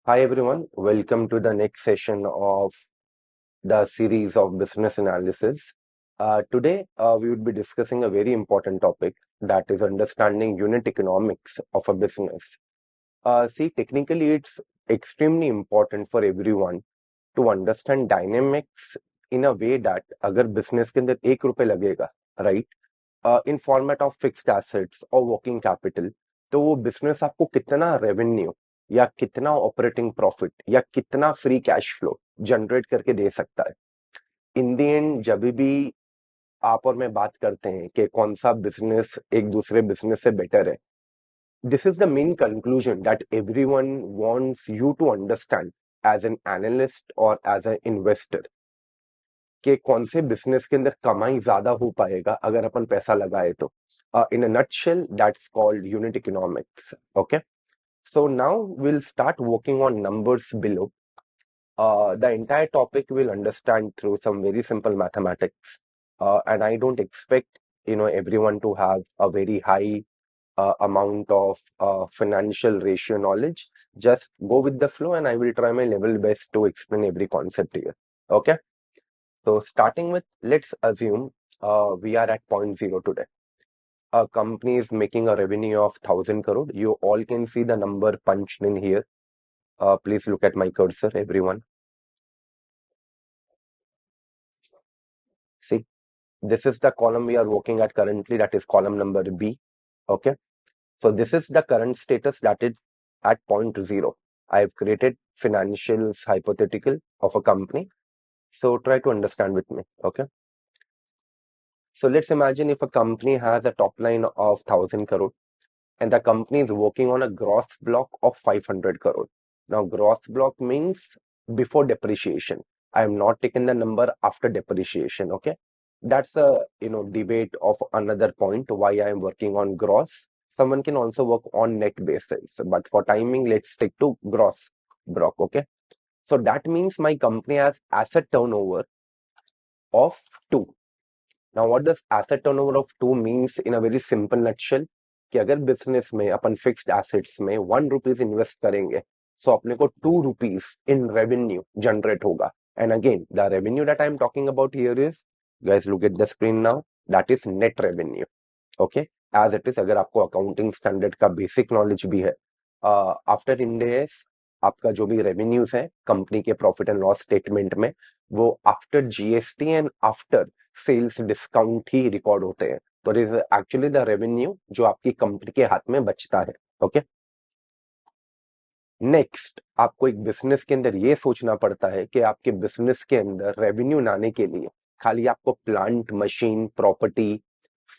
Hi everyone, welcome to the next session of the series of business analysis. Today, we would be discussing a very important topic, that is understanding unit economics of a business. See, technically, it's extremely important for everyone to understand dynamics in a way that अगर business के अंदर 1 रुपए लगेगा, right? In format of fixed assets और working capital, तो वो business आपको कितना रेवेन्यू या कितना ऑपरेटिंग प्रॉफिट या कितना फ्री कैश फ्लो जनरेट करके दे सकता है। इन द एंड जब भी आप और मैं बात करते हैं कि कौन सा बिजनेस एक दूसरे बिजनेस से बेटर है, this is the main conclusion that everyone wants you to understand as an analyst और एज एन इन्वेस्टर कि कौन से बिजनेस के अंदर कमाई ज्यादा हो पाएगा अगर अपन पैसा लगाए तो। In a nutshell, that's called unit economics. Okay, so now we'll start working on numbers below. The entire topic we'll understand through some very simple mathematics, and I don't expect everyone to have a very high amount of financial ratio knowledge. Just go with the flow, and I will try my level best to explain every concept here. Okay. So starting with, let's assume we are at point zero today. A company is making a revenue of 1,000 crore. You all can see the number punched in here. Please look at my cursor, everyone. See, this is the column we are working at currently. That is column number B. Okay. So this is the current status, that is at point zero. I have created financials hypothetical of a company. So try to understand with me. Okay. So let's imagine if a company has a top line of 1,000 crore and the company is working on a gross block of 500 crore. Now, gross block means before depreciation. I am not taking the number after depreciation. Okay, that's a debate of another point why I am working on gross. Someone can also work on net basis, but for timing, let's stick to gross block. Okay, so that means my company has asset turnover of 2. Now, what does asset turnover of 2 means in a very simple nutshell? कि अगर business में अपन fixed assets में 1 rupees invest करेंगे तो अपने को 2 rupees in revenue generate होगा. And again the revenue that I am talking about here is, guys look at the screen now, that is net revenue. Okay, as it is. अगर आपको accounting standard का basic knowledge भी है, after end S आपका जो भी revenues है company के प्रॉफिट एंड लॉस स्टेटमेंट में, वो after GST and after sales discount ही रिकॉर्ड होते हैं. तो it is actually the revenue जो आपकी कंपनी के हाथ में बचता है. ओके, नेक्स्ट आपको एक बिजनेस के अंदर ये सोचना पड़ता है कि आपके बिजनेस के अंदर रेवेन्यू लाने के लिए खाली आपको plant, machine, property,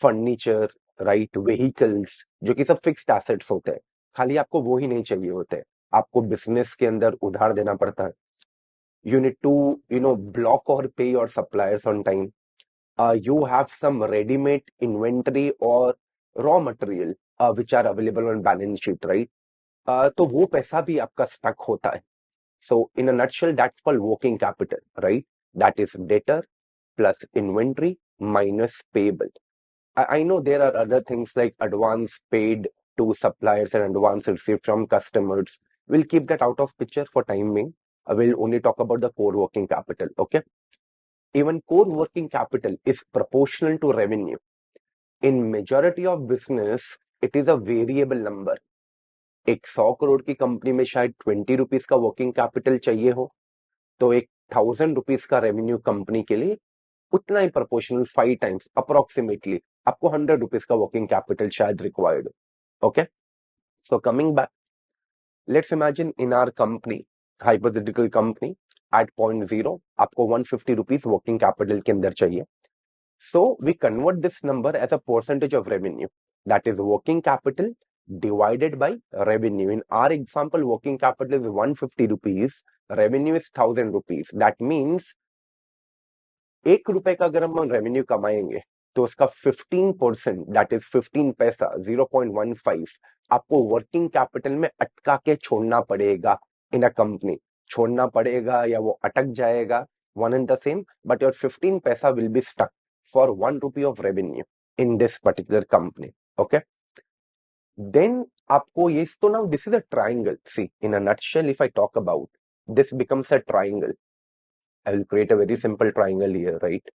furniture, right, vehicles, जो कि सब फिक्स्ड एसेट्स होते हैं, खाली आपको वो ही नहीं चाहिए होते हैं. आपको बिजनेस के अंदर उधार देना पड़ता है. You need to block or pay your suppliers on time. You have some ready-made inventory or raw material which are available on balance sheet, right? तो वो पैसा भी आपका स्टक होता है. So in a nutshell, that's called working capital, right? That is debtor plus inventory minus payable. I know there are other things like advance paid to suppliers and advance received from customers. We'll keep that out of picture for time being. We'll only talk about the core working capital, okay? Even core working capital is proportional to revenue. In majority of business, it is a variable number. एक 100 करोड़ की company में शायद 20 rupees का working capital चाहिए हो, तो एक 1000 rupees का रेवेन्यू कंपनी के लिए उतना ही प्रोपोर्शनल 5 टाइम्स अप्रोक्सीमेटली आपको 100 रुपीज का वर्किंग कैपिटल शायद required. Okay, so coming back, let's imagine in our company, hypothetical company, at point zero आपको 150 रुपीज वर्किंग कैपिटल के अंदर चाहिए. So we convert this number as a percentage of revenue. That is working capital divided by revenue. In our example, working capital is 150 rupees, revenue is 1000 rupees. That means 1 रुपए का अगर हम revenue कमाएंगे तो उसका 15%, दैट इज 15 पैसा, 0.15 आपको working capital में अटका के छोड़ना पड़ेगा. इन अ कंपनी छोड़ना पड़ेगा या वो अटक जाएगा, one and the same, but your 15 paisa will be stuck for 1 rupee of revenue in this particular company. Okay, then आपको ये तो ना, this is a triangle, see in a nutshell if I talk about, this becomes a triangle. I will create a very simple triangle here, right?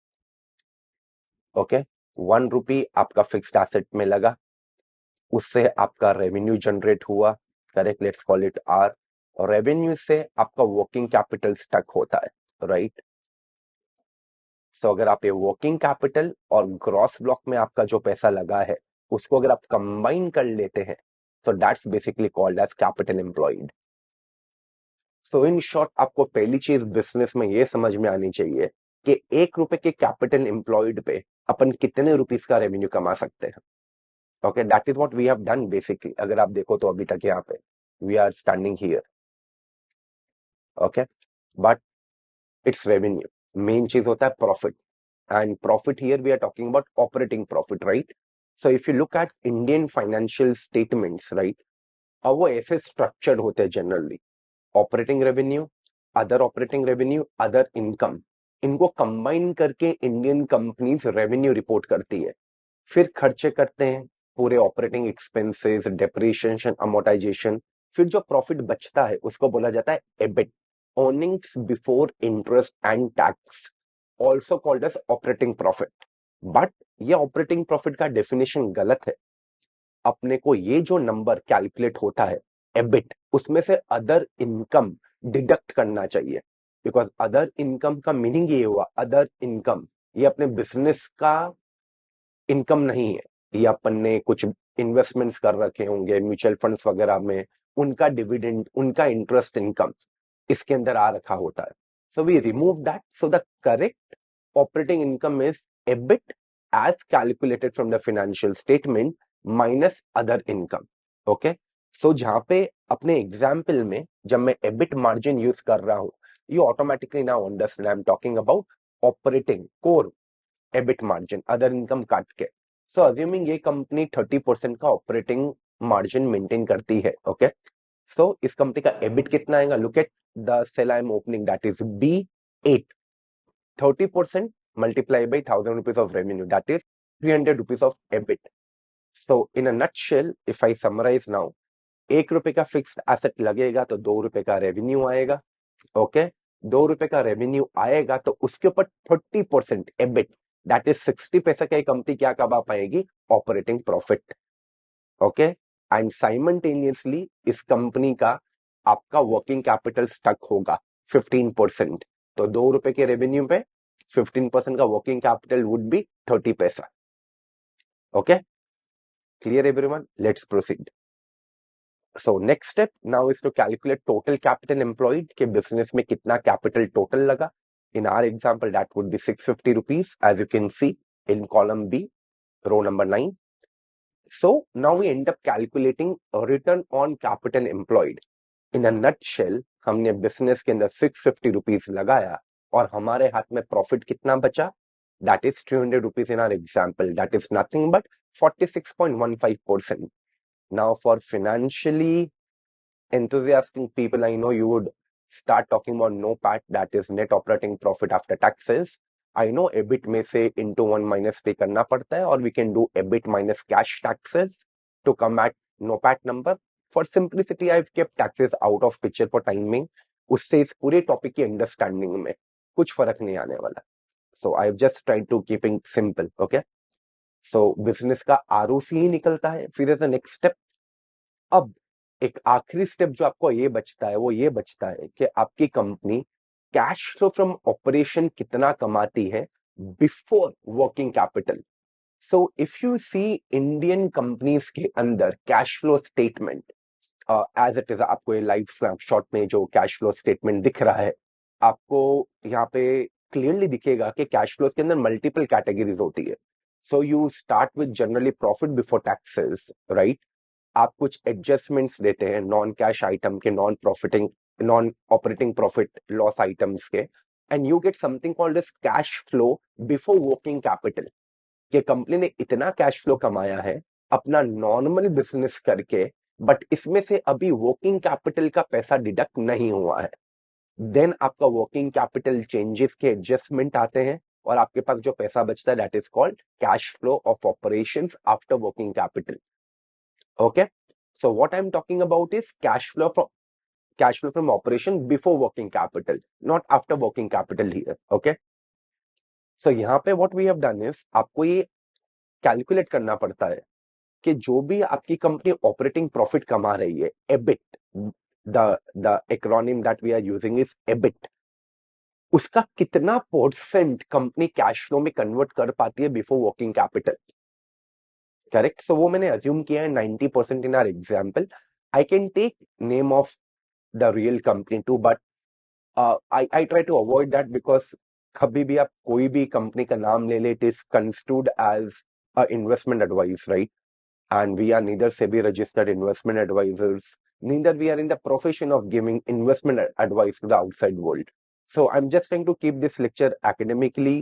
Okay, 1 rupee आपका fixed asset में लगा, उससे आपका revenue generate हुआ, correct, let's call it R. और revenue से आपका working capital stuck होता है, राइट? सो अगर आप ये वर्किंग कैपिटल और ग्रॉस ब्लॉक में आपका जो पैसा लगा है उसको अगर आप कंबाइन कर लेते हैं, तो that's basically called as capital employed. So in short, आपको पहली चीज बिजनेस में ये समझ में आनी चाहिए कि 1 रुपए के कैपिटल एम्प्लॉयड पे अपन कितने रुपीस का रेवेन्यू कमा सकते हैं. Okay, that is what we have done basically. अगर आप देखो तो अभी तक यहाँ पे we are standing here. Okay, but it's revenue, main चीज होता है profit. And profit here we are talking about operating profit, right? So if you look at Indian financial statements, right, और वो ऐसे स्ट्रक्चर्ड होते हैं generally, operating revenue, other operating revenue, other income, इनको combine करके इंडियन कंपनीज रेवेन्यू रिपोर्ट करती है. फिर खर्चे करते हैं, पूरे ऑपरेटिंग एक्सपेंसेस, डेप्रिसिएशन, अमोर्टाइजेशन. फिर जो प्रॉफिट बचता है उसको बोला जाता है EBIT, earnings before interest and tax, also called as operating profit. But ये ऑपरेटिंग प्रॉफिट का डेफिनेशन गलत है. अपने को ये जो नंबर कैलकुलेट होता है एबिट, उसमें से अदर इनकम डिडक्ट करना चाहिए. बिकॉज अदर इनकम का मीनिंग ये हुआ, अदर इनकम, ये अपने बिजनेस का इनकम नहीं है. ये अपन ने कुछ इन्वेस्टमेंट्स कर रखे होंगे म्यूचुअल फंड्स वगैरह में, उनका डिविडेंड, उनका इंटरेस्ट इनकम इसके अंदर आ रखा होता है. So we remove that. So the correct operating income is EBIT as calculated from the financial statement minus other income. Okay, so जहां पे अपने एग्जाम्पल में जब मैं एबिट मार्जिन यूज कर रहा हूं, you automatically now understand I am talking about operating core EBIT margin, other income काट के. सो अज्यूमिंग ये कंपनी 30% का ऑपरेटिंग मार्जिन मेंटेन करती है. ओके, सो इस कंपनी का एबिट कितना आएगा? Look at the cell I am opening, that is B8. 30% multiplied by 1,000 rupees of revenue, that is 300 rupees of EBIT. So in a nutshell, if I summarize now, 1 रुपए का fixed asset लगेगा तो 2 रुपए का revenue आएगा. Okay, 2 रुपए का revenue आएगा तो उसके ऊपर 30% एबिट, दैट इज 60 पैसे का कंपनी क्या कमा पाएगी? Operating profit. Okay, and simultaneously इस कंपनी का आपका वर्किंग कैपिटल स्टक होगा 15%. तो 2 रुपए के रेवेन्यू पे 15% का वर्किंग कैपिटल वुड बी 30 पैसा. Okay, clear everyone? Let's proceed. So next step now is to calculate total capital employed के बिजनेस में कितना कैपिटल टोटल लगा. In our example that would be 650 rupees, as you can see in column B, row number 9. So now we end up calculating a return on capital employed. In a nutshell, हमने business के अंदर 650 rupees लगाया और हमारे हाथ में profit कितना बचा? That is 300 rupees in our example. That is nothing but 46.15%. Now for financially enthusiastic people, I know you would start talking about NOPAT, that is net operating profit after taxes. I know EBIT में से into 1 minus पे करना पड़ता है, और we can do EBIT minus cash taxes to come at NOPAT number. For simplicity, I've kept taxes out of picture for timing. उससे इस पूरे टॉपिक की अंडरस्टैंडिंग में कुछ फर्क नहीं आने वाला. So I've just tried to keeping simple. Okay, so business का ROC ही निकलता है. फिर एज अ नेक्स्ट स्टेप, अब एक आखिरी स्टेप जो आपको ये बचता है वो ये बचता है कि आपकी company cash flow from operation कितना कमाती है before working capital. So if you see Indian companies के अंदर cash flow statement as it is, आपको ये लाइव स्नैपशॉट में जो कैश फ्लो स्टेटमेंट दिख रहा है, आपको यहाँ पे क्लियरली दिखेगा कि कैश फ्लो के अंदर मल्टीपल कैटेगरीज होती है. So you start with generally profit before taxes, right? आप कुछ एडजस्टमेंट्स देते हैं नॉन कैश आइटम के, non operating profit loss items के, and you get something called as cash flow before working capital. कि company ने इतना कैश फ्लो कमाया है अपना नॉर्मल बिजनेस करके, बट इसमें से अभी वर्किंग कैपिटल का पैसा डिडक्ट नहीं हुआ है. देन आपका वर्किंग कैपिटल चेंजेस के एडजस्टमेंट आते हैं और आपके पास जो पैसा बचता है that is called cash flow of operations after working capital. Okay, So what I'm talking about is cash flow from operation before working capital, not after working capital here. Okay. So यहाँ पे what we have done is आपको ये calculate करना पड़ता है कि जो भी आपकी कंपनी ऑपरेटिंग प्रॉफिट कमा रही है, EBIT, the acronym that we are using is EBIT, उसका कितना परसेंट कंपनी कैश फ्लो में कन्वर्ट कर पाती है before working capital. Correct. So वो मैंने अज्यूम किया है 90% in our example. I can take name of the real company too, but I try to avoid that because कभी भी आप कोई भी कंपनी का नाम ले ले, it is construed as investment advice, right? And we are neither SEBI registered investment advisors, neither we are in the profession of giving investment advice to the outside world. So I'm just trying to keep this lecture academically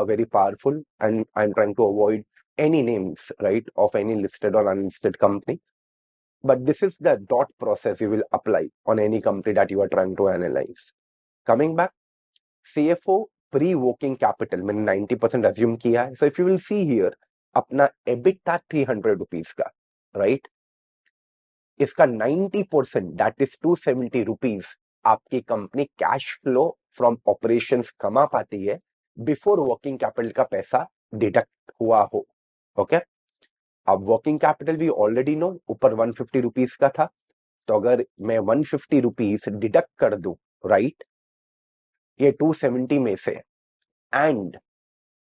very powerful, and I'm trying to avoid any names, right, of any listed or unlisted company. But this is the dot process you will apply on any company that you are trying to analyze. Coming back, CFO pre-working capital मैंने 90% assume किया है. So if you will see here, अपना EBIT था 300 rupees का, right? इसका 90% that is 270 rupees आपकी company cash flow from operations कमा पाती है बिफोर वर्किंग कैपिटल का पैसा डिडक्ट हुआ हो. ओके. अब वर्किंग कैपिटल भी ऑलरेडी नो ऊपर 150 रुपीज का था, तो अगर मैं 150 रुपीज डिडक्ट कर दूं, राइट, ये 270 में से, एंड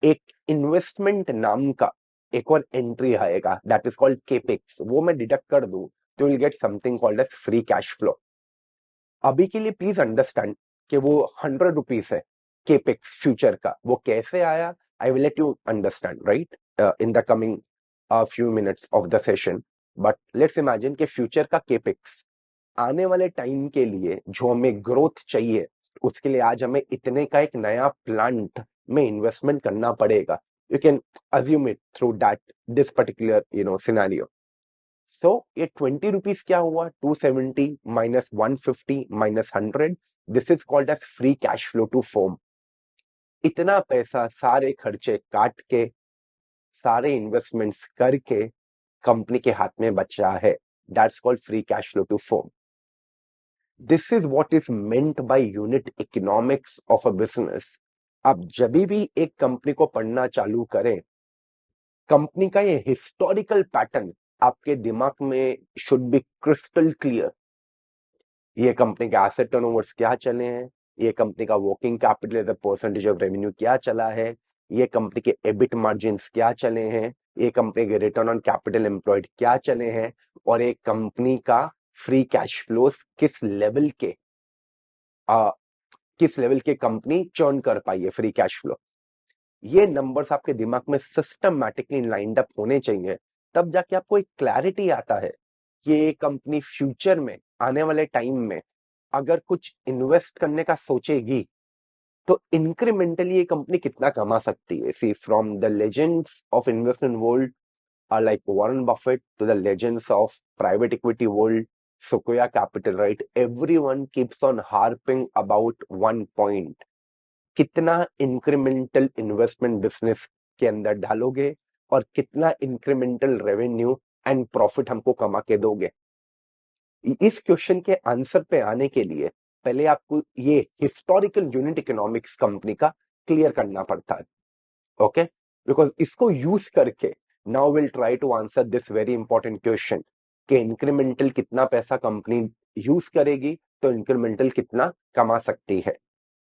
एक इन्वेस्टमेंट नाम का एक और एंट्री आएगा दैट इज कॉल्ड केपेक्स, वो मैं डिडक्ट कर दूं तो will get something called as free cash flow. अभी के लिए प्लीज अंडरस्टैंड कि वो 100 रुपीज है केपेक्स फ्यूचर का, वो कैसे आया I will let you understand, right, in the coming few minutes of the session. But let's imagine कि फ्यूचर का केपेक्स आने वाले टाइम के लिए जो हमें ग्रोथ चाहिए, उसके लिए आज हमें इतने का एक नया प्लांट में इन्वेस्टमेंट करना पड़ेगा. You can assume it through that this particular scenario. So ये 20 रुपीज क्या हुआ? 270 minus 150 minus 100. This is called as free cash flow to firm. इतना पैसा सारे खर्चे काट के, सारे इन्वेस्टमेंट्स करके कंपनी के हाथ में बचा है. That's called free cash flow to firm. This is what is meant by unit economics of a business. आप जब भी एक कंपनी को पढ़ना चालू करें, कंपनी का ये हिस्टोरिकल पैटर्न आपके दिमाग में शुड बी क्रिस्टल क्लियर. ये कंपनी के एसेट टर्नओवर्स क्या चले हैं, ये कंपनी का working capital as a percentage of revenue क्या चला है, ये कंपनी के एबिट मार्जिन्स क्या चले हैं, ये कंपनी के रिटर्न ऑन कैपिटल एम्प्लॉयड क्या चले हैं, और एक कंपनी का फ्री कैश फ्लोस किस लेवल के कंपनी चर्न कर पाई है फ्री कैश फ्लो. ये नंबर्स आपके दिमाग में सिस्टमैटिकली लाइंड अप होने चाहिए, तब जाके आपको एक क्लैरिटी आता है कि ये कंपनी फ्यूचर में आने वाले टाइम में अगर कुछ इन्वेस्ट करने का सोचेगी तो इंक्रीमेंटली ये कंपनी कितना कमा सकती है. See from the legends of investment world like Warren Buffett to the legends of private equity world, Sequoia Capital, right? Everyone keeps on harping about one point. कितना इंक्रीमेंटल इन्वेस्टमेंट बिजनेस के अंदर डालोगे और कितना इंक्रीमेंटल रेवेन्यू एंड प्रॉफिट हमको कमा के दोगे. इस क्वेश्चन के आंसर पे आने के लिए पहले आपको ये हिस्टोरिकल यूनिट इकोनॉमिक्स कंपनी का क्लियर करना पड़ता है. ओके. बिकॉज इसको यूज करके now will try to answer this very important question कि इंक्रीमेंटल कितना पैसा कंपनी यूज करेगी तो इंक्रीमेंटल कितना कमा सकती है.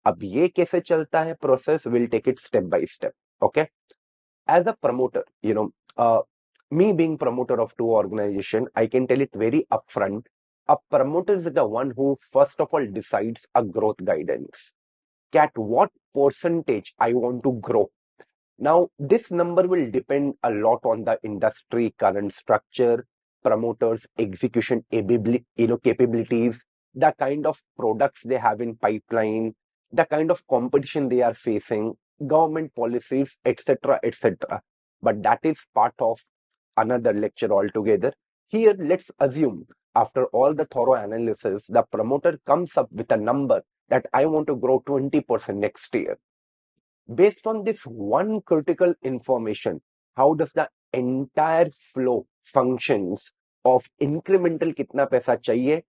अब ये कैसे चलता है process, will take it step by step. Okay. As a promoter, me being promoter of two organization, I can tell it very upfront. A promoter is the one who first of all decides a growth guidance. At what percentage I want to grow. Now, this number will depend a lot on the industry, current structure, promoters, execution capabilities, the kind of products they have in pipeline, the kind of competition they are facing, government policies, etc., etc. But that is part of another lecture altogether. Here, let's assume after all the thorough analysis, the promoter comes up with a number that I want to grow 20% next year. Based on this one critical information, how does the entire flow functions of incremental कितना पैसा चाहिए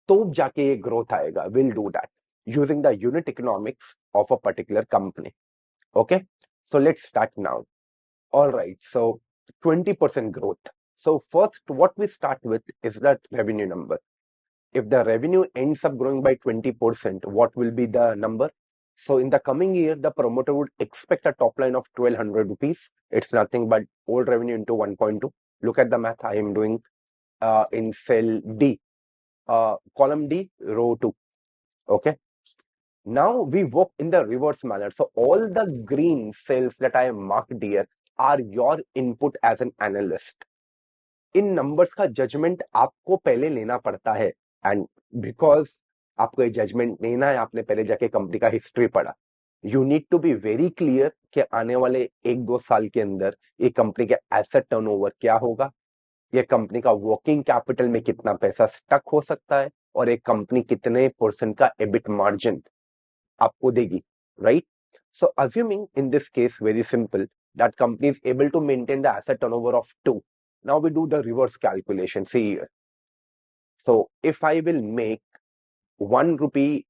तो जाके ये growth आएगा. We'll do that using the unit economics of a particular company. Okay, so let's start now. All right, so 20% growth. So first, what we start with is that revenue number. If the revenue ends up growing by 20%, what will be the number? So in the coming year, the promoter would expect a top line of 1200 rupees. It's nothing but old revenue into 1.2. Look at the math I am doing in cell D, column D, row 2. Okay. Now we work in the reverse manner. So all the green cells that I have marked here are your input as an analyst. In numbers का judgement आपको पहले लेना पड़ता है and because आपको ये judgement लेना है, आपने पहले जाके कंपनी का हिस्ट्री पढ़ा. You need to be very clear कि आने वाले 1-2 साल के अंदर ये कंपनी के एसेट टर्नओवर क्या होगा, ये कंपनी का वर्किंग कैपिटल में कितना पैसा स्टक हो सकता है और एक कंपनी कितने % का एबिट मार्जिन आपको देगी, right? So assuming in this case, very simple, that company is able to maintain the asset turnover of 2. Now we do the reverse calculation. See here. So if I will make 1 rupee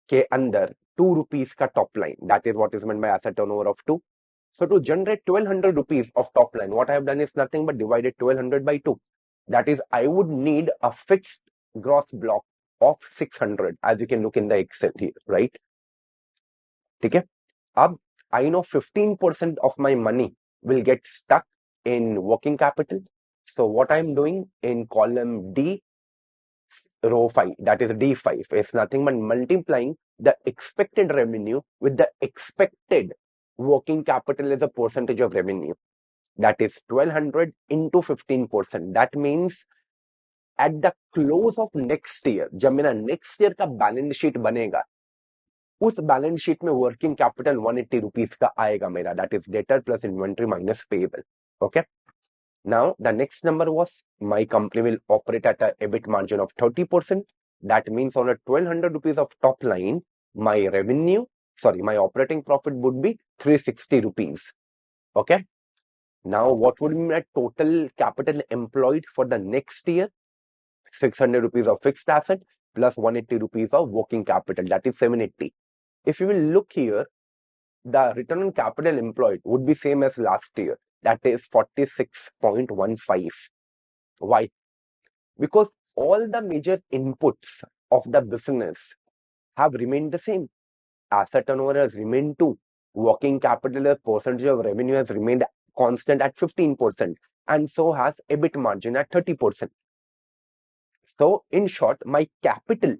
के अंदर 2 rupees का top line, that is what is meant by asset turnover of 2. So to generate 1200 rupees of top line, what I have done is nothing but divided 1200 by 2. That is, I would need a fixed gross block of 600, as you can look in the Excel here, right? ठीक है. अब I know 15% of my money will get stuck in working capital. So what I'm doing in column D, row 5, that is D5, is nothing but multiplying the expected revenue with the expected working capital as a percentage of revenue. That is 1200 into 15%. That means at the close of next year, जब मेरा next year का balance sheet बनेगा, उस balance sheet में working capital 180 rupees का आएगा मेरा. That is debtor plus inventory minus payable. Okay. Now the next number was my company will operate at a EBIT margin of 30%. That means on a 1200 rupees of top line, my revenue, sorry, my operating profit would be 360 rupees. Okay. Now what would be my total capital employed for the next year? 600 rupees of fixed asset plus 180 rupees of working capital, that is 780. If you will look here, the return on capital employed would be same as last year, that is 46.15. Why? Because all the major inputs of the business have remained the same. Asset turnover has remained 2. Working capital as percentage of revenue has remained constant at 15%, and so has EBIT margin at 30%. So in short, my capital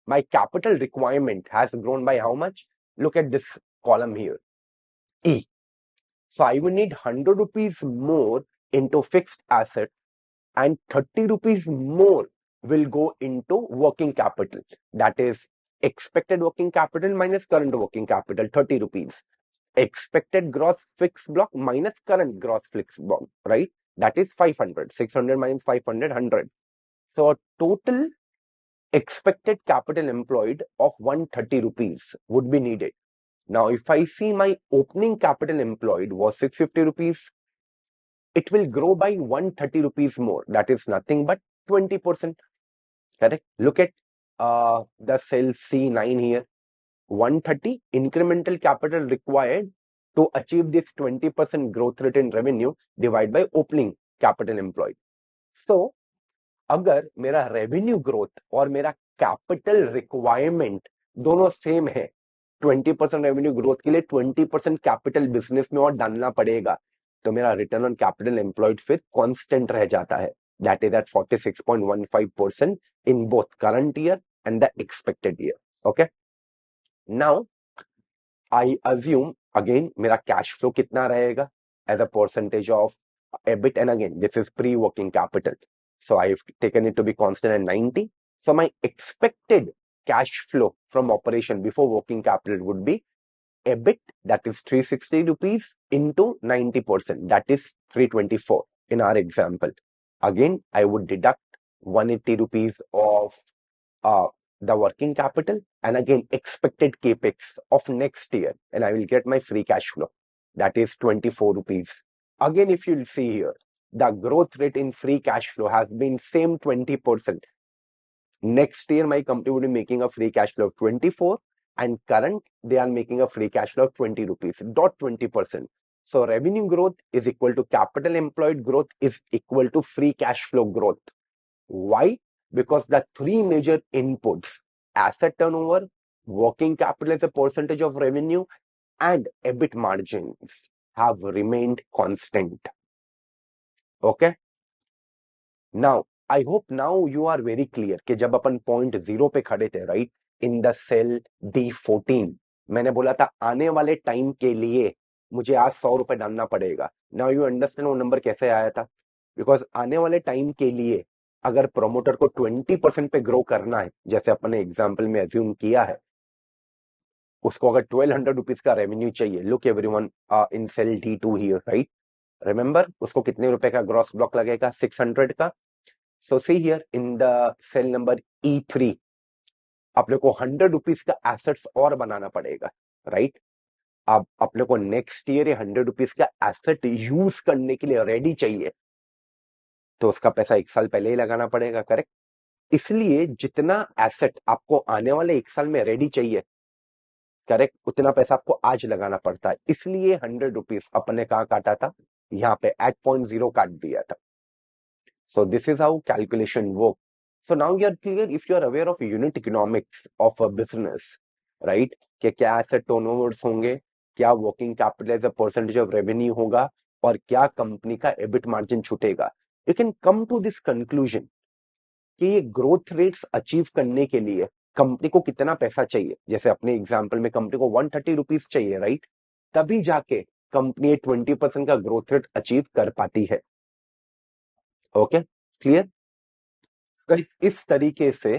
requirement has grown by how much? Look at this column here, E. So I will need 100 rupees more into fixed asset and 30 rupees more will go into working capital. That is expected working capital minus current working capital, 30 rupees. Expected gross fixed block minus current gross fixed block, right? That is 500. 600 minus 500, 100. So a total expected capital employed of 130 rupees would be needed. Now, if I see my opening capital employed was 650 rupees, it will grow by 130 rupees more. That is nothing but 20%. Correct? Look at the cell C9 here. 130 incremental capital required to achieve this 20% growth rate in revenue divided by opening capital employed. So, अगर मेरा revenue growth और मेरा capital requirement दोनों same है, 20% revenue growth के लिए 20% capital business में और डालना पड़ेगा, तो मेरा रिटर्न ऑन कैपिटल एम्प्लॉयड फिर कांस्टेंट रह जाता है. That is at 46.15% in both current year and the expected year. Okay. Now I assume again मेरा कैश फ्लो कितना रहेगा as a percentage of EBIT, and again this is pre-working capital. So I've taken it to be constant at 90. So my expected cash flow from operation before working capital would be EBIT, that is 360 rupees into 90%, that is 324 in our example. Again, I would deduct 180 rupees of the working capital and again expected capex of next year, and I will get my free cash flow, that is 24 rupees. Again, if you'll see here, the growth rate in free cash flow has been same 20%. Next year, my company would be making a free cash flow of 24, and current they are making a free cash flow of 20 rupees, dot 20%. So revenue growth is equal to capital employed growth is equal to free cash flow growth. Why? Because the three major inputs, asset turnover, working capital as a percentage of revenue, and EBIT margins have remained constant. Okay. Now, I hope now you are very clear कि जब अपन point zero पे खड़े थे, right, in the cell D14, मैंने बोला था आने वाले टाइम के लिए मुझे आज 100 रुपए डालना पड़ेगा. नाउ यू अंडरस्टैंड वो नंबर कैसे आया था. बिकॉज आने वाले टाइम के लिए अगर प्रोमोटर को 20% पे ग्रो करना है, जैसे अपन ने एग्जाम्पल में एज्यूम किया है, उसको अगर 1200 रुपीज का रेवेन्यू चाहिए. Look everyone in cell D2 here, right. Remember उसको कितने रुपए का ग्रॉस ब्लॉक लगेगा, 600 का. So see here in the cell number E3, अपने को 100 रुपीज का एसेट्स और बनाना पड़ेगा, राइट. अब अपने को नेक्स्ट ईयर 100 रुपीज का एसेट यूज करने के लिए रेडी चाहिए, तो उसका पैसा 1 साल पहले ही लगाना पड़ेगा, करेक्ट. इसलिए जितना एसेट आपको आने वाले 1 साल में रेडी चाहिए, करेक्ट, उतना पैसा आपको आज लगाना पड़ता है. इसलिए 100 रुपीज अपने कहाँ काटा था, यहाँ पे at point 0 काट दिया था. So this is how calculation work. So now you are clear if you are aware of unit economics of a business, right? कि क्या asset turnovers होंगे, क्या working capital as a percentage of revenue होगा, और क्या company का EBIT margin छूटेगा. You can come to this conclusion कि ये growth rates achieve करने के लिए कंपनी को कितना पैसा चाहिए. जैसे अपने एग्जाम्पल में कंपनी को 130 रुपीज चाहिए, राइट. तभी जाके कंपनी 20% का ग्रोथ रेट अचीव कर पाती है. Okay, clear. इस तरीके से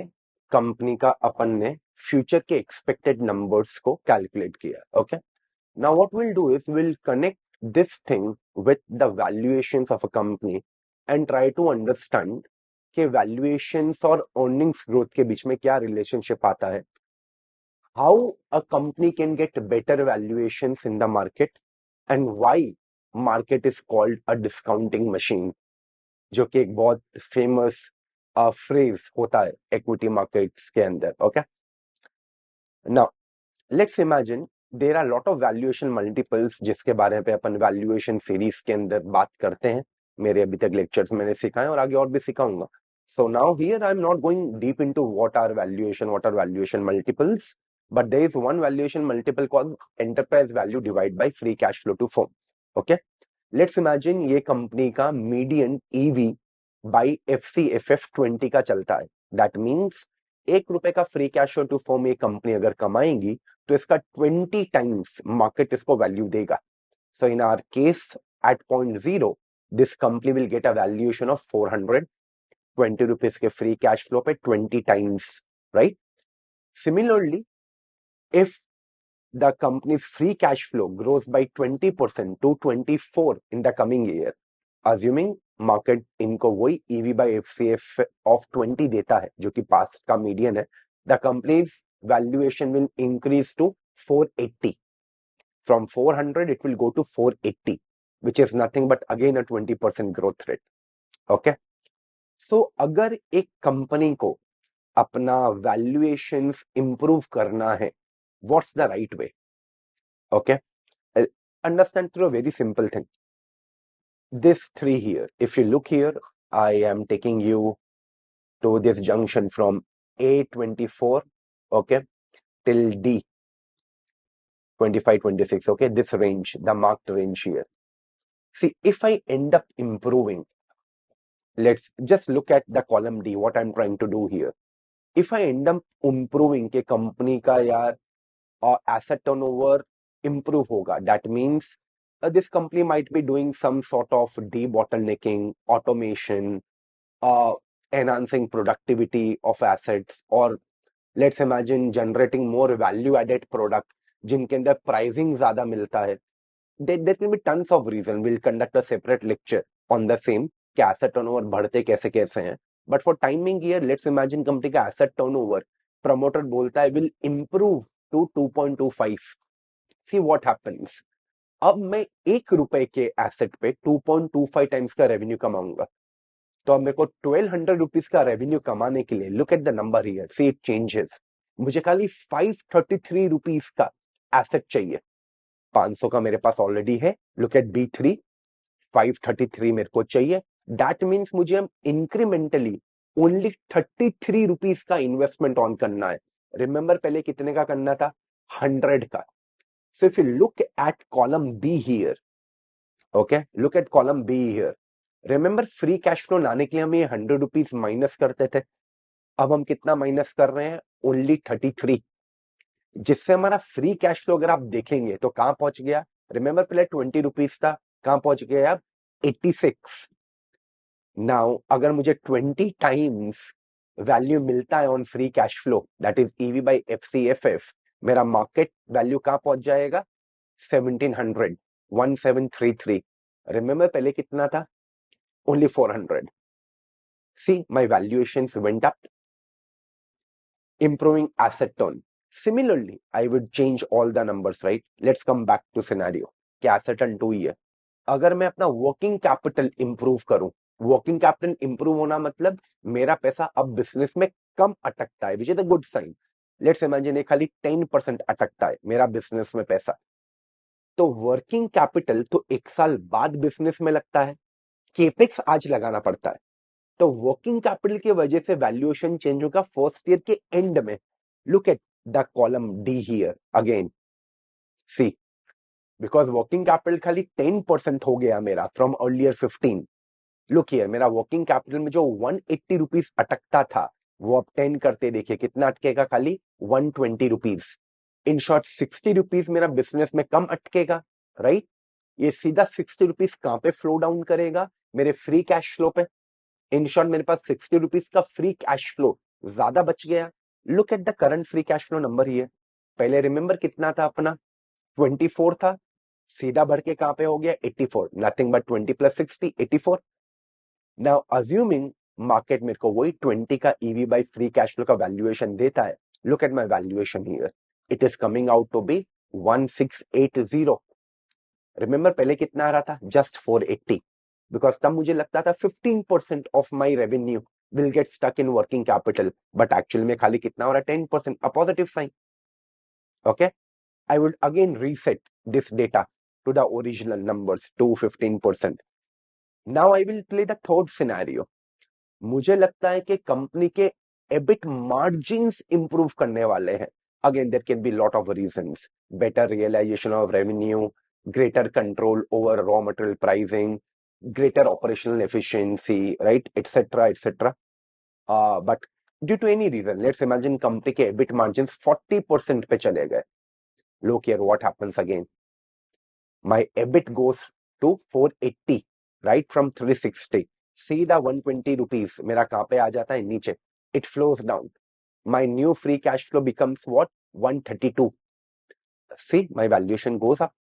कंपनी का अपन ने फ्यूचर के एक्सपेक्टेड नंबर्स को कैलकुलेट किया. Okay, now what will do is will connect this thing with the valuations of a company and try to understand कि वैल्यूएशंस और अर्निंग्स ग्रोथ के बीच में क्या रिलेशनशिप आता है. How a company can get better valuations in the market and why market is called a discounting machine, जो कि एक बहुत फेमस फ्रेज होता है इक्विटी मार्केट्स के अंदर. Okay, now let's imagine there are lot of valuation multiples, जिसके बारे में अपन वैल्यूएशन सीरीज के अंदर बात करते हैं. मेरे अभी तक लेक्चर्स मैंने सिखाए और आगे और भी सिखाऊंगा. So now here I am not going deep into what are valuation multiples, but there is one valuation multiple called enterprise value divided by free cash flow to firm. Okay, let's imagine ये company का median EV by FCFF 20 का चलता है. That means 1 रुपए का free cash flow to firm ये company अगर कमाएंगी तो इसका 20 टाइम्स मार्केट इसको वैल्यू देगा. So in our case at point 0 this company will get a valuation of 420 rupees के फ्री कैश फ्लो पे 20 times, right. Similarly if the company's free cash flow grows by 20% to 24 in the coming year, assuming market इनको वही EV by FCF of 20 देता है जो कि past का median है, the company's valuation will increase to 480. From 400 it will go to 480, which is nothing but again a 20% growth rate. Okay, so अगर एक कंपनी को अपना valuations improve करना है, what's the right way? Okay, understand through a very simple thing. This 3 here, if you look here, I am taking you to this junction from A24, okay, till D 25, 26, okay, this range, the marked range here. See, if I end up improving, let's just look at the column D, what I'm trying to do here. If I end up improving के company का यार asset turnover improve होगा, that means this company might be doing some sort of debottlenecking, automation, enhancing productivity of assets, or let's imagine generating more value added product जिनके अंदर pricing ज्यादा मिलता है. There can be tons of reasons. We'll conduct a separate lecture on the same कि asset turnover बढ़ते कैसे कैसे हैं. But for timing here, let's imagine company का asset turnover promoter बोलता है will improve to 2.25. See what happens. अब मैं 1 रुपए के एसेट पे 2.25 टाइम्स का रेवेन्यू कमाऊंगा। तो अब मेरे को 1200 रुपीज का रेवेन्यू कमाने के लिए, look at the number here, see it changes, मुझे खाली 533 रुपीज का एसेट चाहिए। 500 का मेरे पास ऑलरेडी है, लुक एट B3, 533 मेरे को चाहिए। दैट मीन्स मुझे हम इंक्रीमेंटली ओनली 33 रुपीज का इन्वेस्टमेंट ऑन करना है। रिमेंबर पहले कितने का करना था? 100 का। सो if you look eight column be here, okay, look at column be here, remember free cash flow लाने के लिए हम ये 100 रुपीज माइनस करते थे। अब हम कितना माइनस कर रहे हैं? ओनली 33, जिससे हमारा फ्री कैश फ्लो अगर आप देखेंगे तो कहां पहुंच गया? रिमेंबर पहले 20 रुपीज था, कहां पहुंच गया अब? 86। नाउ अगर मुझे 20 टाइम्स वैल्यू मिलता है on free cash flow, that is EV by FCFF, मेरा मार्केट वैल्यू कहां पहुंच जाएगा? 1700, 1733। रिमेंबर पहले कितना था? Only 400। See my valuations went up, improving asset turn. Similarly, I would change all the numbers, right? Let's come back to scenario कि asset turn 2 ही है। अगर मैं अपना वर्किंग कैपिटल इंप्रूव करूं, वर्किंग कैपिटल इंप्रूव होना मतलब मेरा पैसा अब बिजनेस में कम अटकता है, which is a good sign. Let's imagine ये खाली 10% अटकता है मेरा बिजनेस में पैसा, तो वर्किंग कैपिटल तो 1 साल बाद बिजनेस में लगता है, केपेक्स आज लगाना पड़ता है। तो वर्किंग कैपिटल की वजह से वैल्यूएशन चेंज होगा फर्स्ट ईयर के एंड में। Look at the column D here again, see, because working capital खाली 10% हो गया मेरा फ्रॉम अर्लियर 15। लुक हियर, मेरा वर्किंग कैपिटल में जो 180 रुपीज अटकता था, वो अब 10 करते देखिए कितना अटकेगा? खाली 120 रुपीज। इन शॉर्ट 60 रुपीज मेरा बिजनेस में कम अटकेगा, राइट? ये सीधा 60 रुपीज कहां पे फ्लो डाउन करेगा? मेरे फ्री कैश फ्लो पे। इन शॉर्ट मेरे पास 60 रुपीज का फ्री कैश फ्लो ज्यादा बच गया। Look at the current free cash flow number ही है। पहले रिमेंबर कितना था अपना? 24 था, सीधा बढ़ के कहां पे हो गया? 84, nothing but 20 plus 60, 84। Now assuming market मेरे को वही 20 का EV by free cash flow का वैल्यूएशन देता है। Look at my valuation here, it is coming out to be 1680। Remember पहले कितना आ रहा था? जस्ट 480, बिकॉज तब मुझे लगता था 15% of my revenue will get stuck in working capital, but actual में खाली कितना हो रहा है? 10%, a positive sign. Okay, I would again reset this data to the original numbers to 15%। Now I will play the third scenario. मुझे लगता है कि कंपनी के एबिट मार्जिन्स इंप्रूव करने वाले हैं। Again there can be lot of reasons, better realization of revenue, greater control over raw material pricing, greater operational efficiency, right, etc., etc. But due to any reason, let's imagine company के EBIT margins 40% पे चले गए। Look here, what happens again? My EBIT goes to 480, right, from 360. सीधा 120 rupees मेरा कहाँ पे आ जाता है? नीचे। It flows down. My new free cash flow becomes what? 132. See, my valuation goes up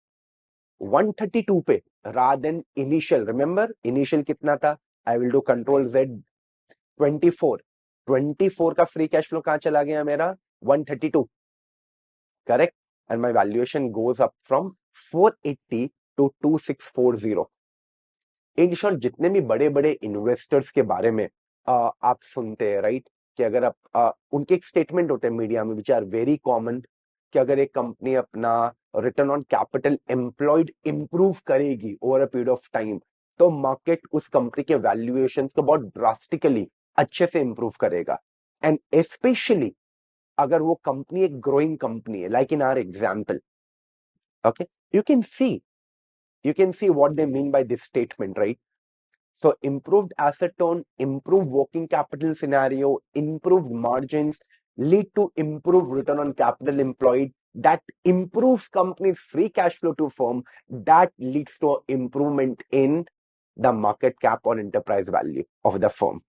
132 पे, rather than initial। Remember initial कितना था? I will do control Z, 24। 24 का फ्री कैश फ्लो कहां चला गया मेरा? 132, correct. And my valuation goes up from 480 to 2640। In short जितने भी बड़े बड़े इन्वेस्टर्स के बारे में आप सुनते हैं, राइट, कि अगर आप उनके एक स्टेटमेंट होते हैं मीडिया में विच आर वेरी कॉमन, कि अगर एक कंपनी अपना return on capital employed improve करेगी over a period of time, तो मार्केट उस कंपनी के वैल्यूएशन को बहुत ड्रास्टिकली अच्छे से इंप्रूव करेगा। एंड स्पेशली अगर वो कंपनी एक ग्रोइंग कंपनी है, like in our example, okay, you can see you can see what they mean by this statement, right? So improved asset turn, improved working capital scenario, improved margins lead to improved return on capital employed. That improves company's free cash flow to firm. That leads to improvement in the market cap or enterprise value of the firm.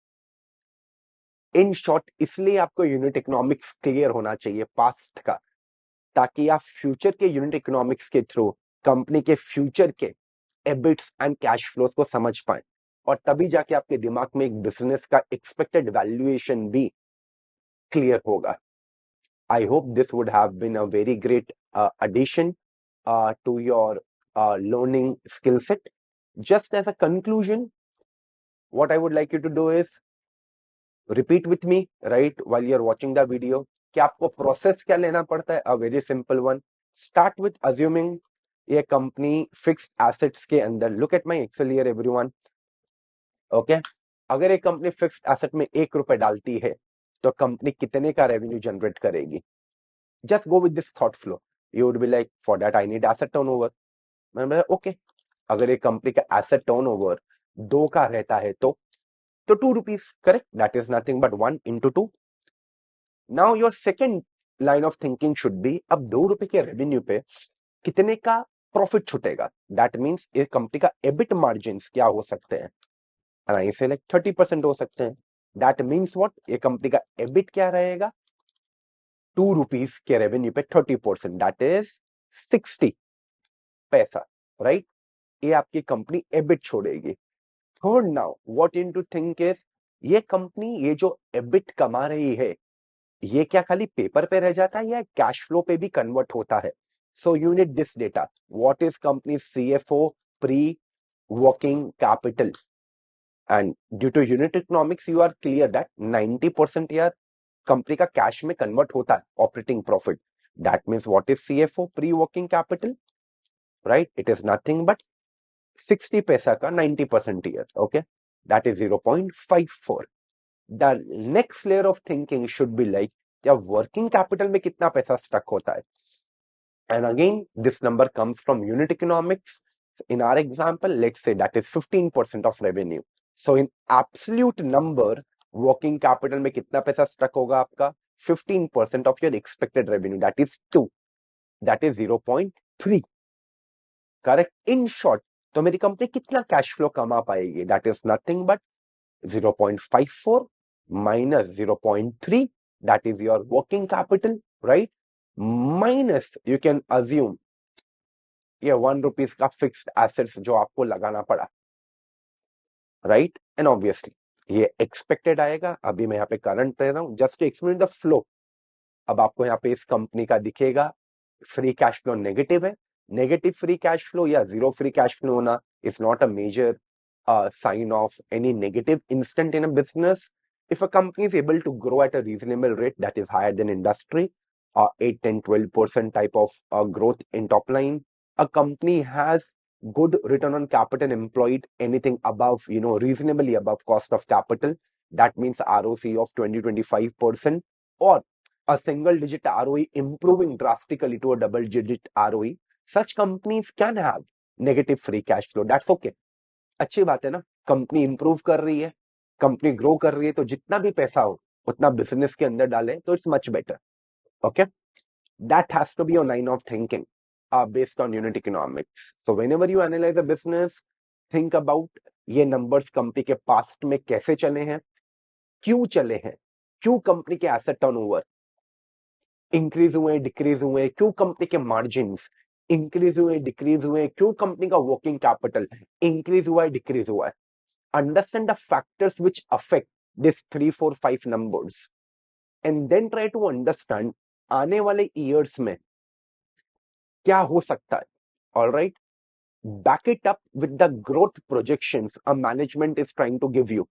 In short, इसलिए आपको unit economics clear होना चाहिए past का, ताकि आप future के unit economics के through company के फ्यूचर के एबिट्स एंड कैश फ्लोज को समझ पाए, और तभी जाके आपके दिमाग में एक बिजनेस का एक्सपेक्टेड वैल्यूएशन भी क्लियर होगा। I hope this would have been a very great addition to your learning skill set. Just as a conclusion, what I would like you to do is repeat with me, right, while you're watching the video, कि आपको process क्या लेना पड़ता है. A very simple one. Start with assuming ये company fixed assets के अंदर. Look at my Excel here everyone. Okay, अगर एक कंपनी फिक्स्ड एसेट में 1 रुपए डालती है तो कंपनी कितने का रेवेन्यू जनरेट करेगी. Just go with this thought flow. You would be like, for that I need asset turnover. मैं ओके, अगर एक कंपनी का एसेट टर्नओवर 2 का रहता है तो ₹2, correct. That is nothing but 1 into 2. Now your second line of thinking should B, अब ₹2 के रेवेन्यू पे कितने का प्रॉफिट छूटेगा. दैट मीन्स एक कंपनी का एबिट मार्जिन क्या हो सकते हैं. आई से लाइक 30% हो सकते हैं. दैट मीन्स व्हाट, ये कंपनी का एबिट क्या रहेगा. ₹2 के रेवेन्यू पे 30%, दैट इज 60 पैसा, राइट. ये आपकी कंपनी एबिट छोड़ेगी. Third, now what you need to think is, ये कंपनी ये जो एबिट कमा रही है ये क्या खाली पेपर पे रह जाता है या कैश फ्लो पे भी कन्वर्ट होता है. So you need this data. What is company CFO pre working capital. And due to unit economics you are clear that 90% यार कंपनी का कैश में कन्वर्ट होता है operating profit. That means what is CFO pre working capital, right. It is nothing but 60 पैसा का 90% year. Okay, that is 0.54. The next layer of thinking should be like, क्या working capital में कितना पैसा stuck होता है. And again this number comes from unit economics. In our example let's say that is 15% of revenue. So in absolute number working capital में कितना पैसा stuck होगा आपका. 15% of your expected revenue, that is 2, that is 0.3, correct. In short, तो मेरी company कितना cash flow कमा पाएगी. That is nothing but 0.54 minus 0.3, that is your working capital, right, minus you can assume ये ₹1 का फिक्स्ड एसेट्स जो आपको लगाना पड़ा, राइट. एंड ऑब्वियसली ये एक्सपेक्टेड आएगा. अभी मैं यहाँ पे करंट रह रहा हूं just to explain the flow. अब आपको यहाँ पे इस कंपनी का दिखेगा फ्री कैश फ्लो नेगेटिव है. नेगेटिव फ्री कैश फ्लो या जीरो फ्री कैश फ्लो होना is not a major sign of any negative instant in a business. If a company is able to grow at a reasonable rate that is higher than industry, 8, 10, 12% type of growth in top line, a company has good return on capital employed, anything above, reasonably above cost of capital. That means ROC of 20-25%, or a single digit ROE improving drastically to a double digit ROE. Such companies can have negative free cash flow. That's okay. अच्छी बात है ना. Company improve कर रही है, company grow कर रही है, तो जितना भी पैसा हो उतना बिजनेस के अंदर डाले तो it's much better. Okay, that has to be your line of thinking based on unit economics. So whenever you analyse a business, think about ये नंबर्स कंपनी के पास्ट में कैसे चले हैं, क्यों चले हैं, क्यों कंपनी के एसेट टर्नओवर इंक्रीज हुए, डिक्रीज हुए, क्यों कंपनी के मार्जिन्स इंक्रीज हुए, डिक्रीज हुए, क्यों कंपनी का वर्किंग कैपिटल इंक्रीज हुआ है, डिक्रीज हुआ है. Understand the factors which affect this 3, 4, 5 numbers and then try to understand आने वाले years में क्या हो सकता है. All right, back it up with the growth projections a management is trying to give you,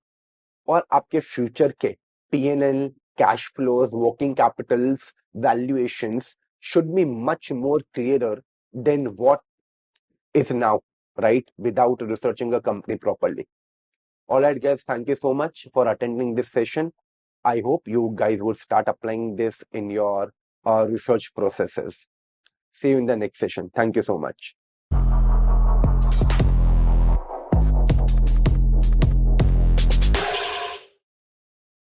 और आपके फ्यूचर के P&L, cash flows, working capitals, valuations should be much more clearer than what is now, right, without researching a company properly. All right, guys, thank you so much for attending this session. I hope you guys will start applying this in your research processes. See you in the next session. Thank you so much.